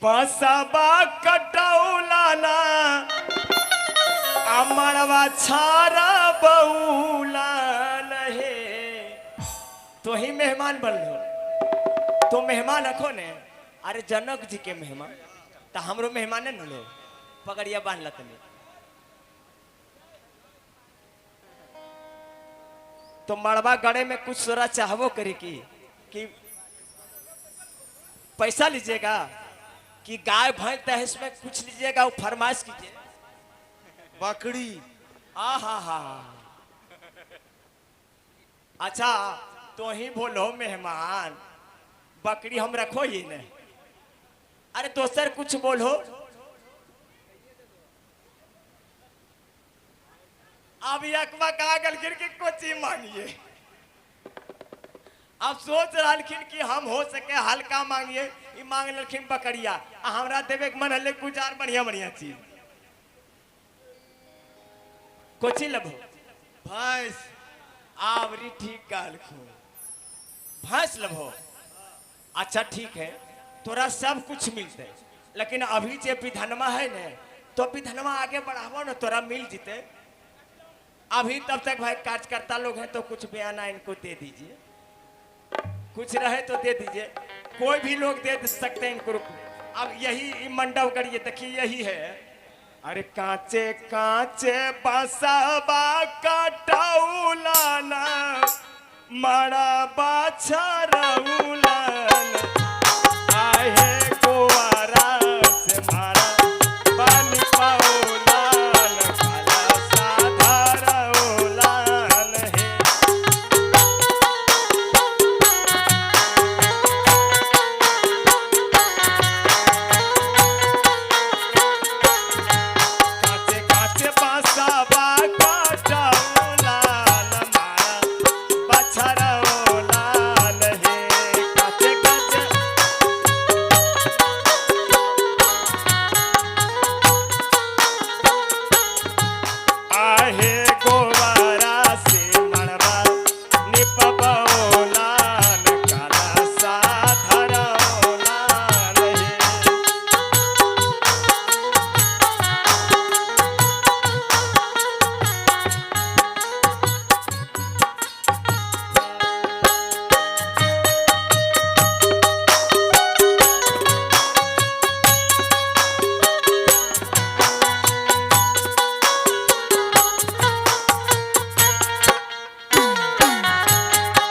बसबा कटौलाना अमरवा छारा बउला लहे। तो ही मेहमान बन लो, तो मेहमान रखो ने। अरे जनक जी के मेहमान तो हमरो मेहमान न लो, पगड़िया बांध ला तनी। तो मड़वा गड़े में कुछ सोरा चाहवो करे कि पैसा लीजिएगा कि गाय भैंस दहेज में कुछ लीजिएगा, वो फरमाइश कीजिए। बकरी। हा। अच्छा तो ही बोलो मेहमान, बकरी हम रखो ही नहीं। अरे दोसर कुछ बोलो। अब यकवा कागल गिर के कोची मांगिए। अब सोच रहलखिन कि हम हो सके हल्का मांगिए, ये मांग लखिन बकरिया। हमरा देवे के मन हले कुछ और बढ़िया बढ़िया चीज। कोची लभो भैंस। आवरी ठीक कहलखो, भैंस लभो। अच्छा ठीक है, तोरा सब कुछ मिलते, लेकिन अभी जे विधनमा है ने, तो विधनमा आगे बढ़ावो ना, तोरा मिल जीते। अभी तब तक भाई कार्यकर्ता लोग हैं तो कुछ बयाना इनको दे दीजिए, कुछ रहे तो दे दीजिए। कोई भी लोग दे सकते हैं इनको। अब यही मंडप करिए, देखिए यही है। अरे कांचे कांचे बसबा कटौलाना मड़ा बाछरौलाना आहे गोवारा से मारा बन पौलान काला साधारौलान है। काचे काचे बसबा कटौलान मारा बाछरौलान है। काचे काचे आहे गोवारा से मड़वा निपबौलान काला साधारौलान है।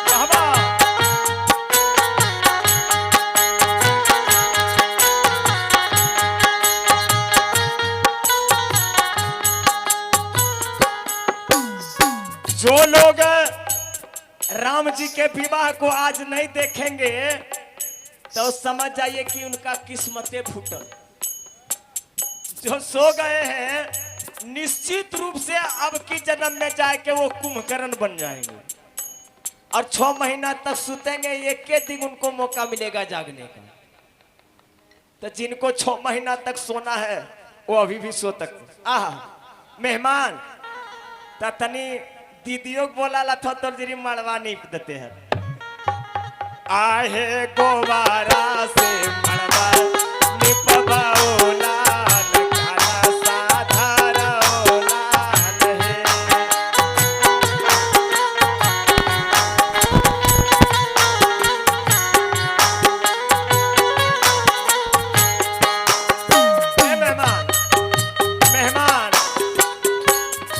कहबा जो लोग राम जी के विवाह को आज नहीं देखेंगे तो समझ जाइए कि उनका किस्मतें फूटल। जो सो गए हैं निश्चित रूप से अब की जन्म में जाके वो कुंभकर्ण बन जाएंगे, और 6 महीना तक सुतेंगे। एक के दिन उनको मौका मिलेगा जागने का। तो जिनको 6 महीना तक सोना है वो अभी भी सो सकते। आह मेहमान तनी दीदियों को बोला ला था तो जरी मड़वा नीप देते हैं। आहे गोवारा से मड़वा निपबौलान काला साधारौलान है। ए मेहमान मेहमान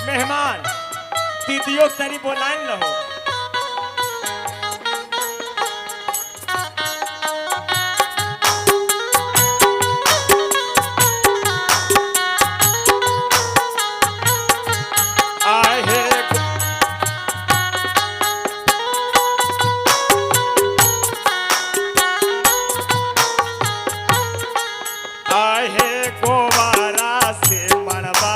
मेहमान दीदियों तरी बोलान लो। आहे आहे गोवारा से मड़वा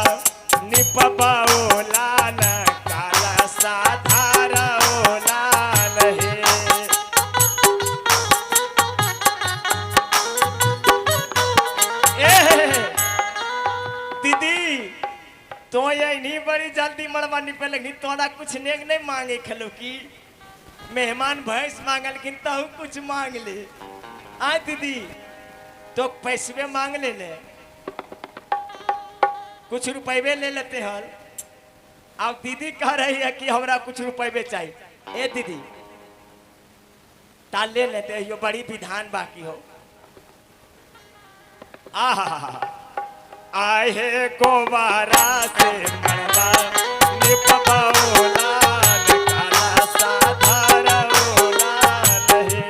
निपबौलान काला साधारौलान है। दीदी तो ये नहीं बड़ी जल्दी मड़वा निपे लगी, तोड़ा कुछ नेक नहीं मांगे खलो की। मेहमान भैंस मांगल किन तो कुछ मांग ले। आ दीदी तो पैसे मांग ले कुछ रुपये ले लेते हैं। अब दीदी कह रही है कि हमरा कुछ रुपये चाहिए। ए दीदी ताल ले लेते हैं, यो बड़ी विधान बाकी हो। आए हे गोबारा से मरवा निपबौला काला साधारा नहीं।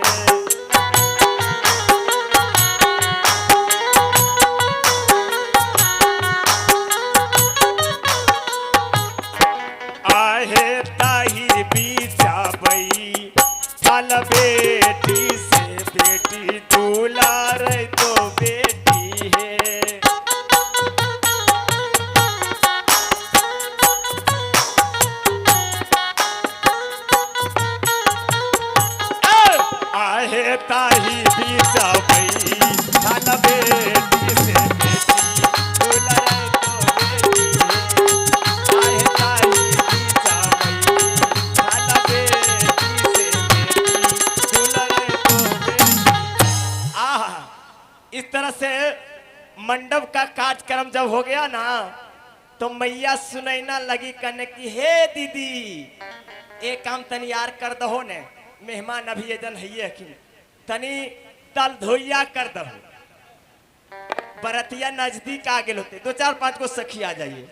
आहे ताही बीचाबई फल बेटी से बेटी दुलार तो बेटी है। आहे ताही बीचाबई फल बेटी से बेटी दुलार तो बेटी। इस तरह से मंडप का कार्यक्रम जब हो गया ना तो मैया सुनैना लगी कहने की हे दीदी एक काम तनी यार कर दहो ने, मेहमान अभी ये जन है कि तनी तल धोइया कर दहो। बरतिया नजदीक आ गए होते, 2 4 5 को सखी आ जाइए।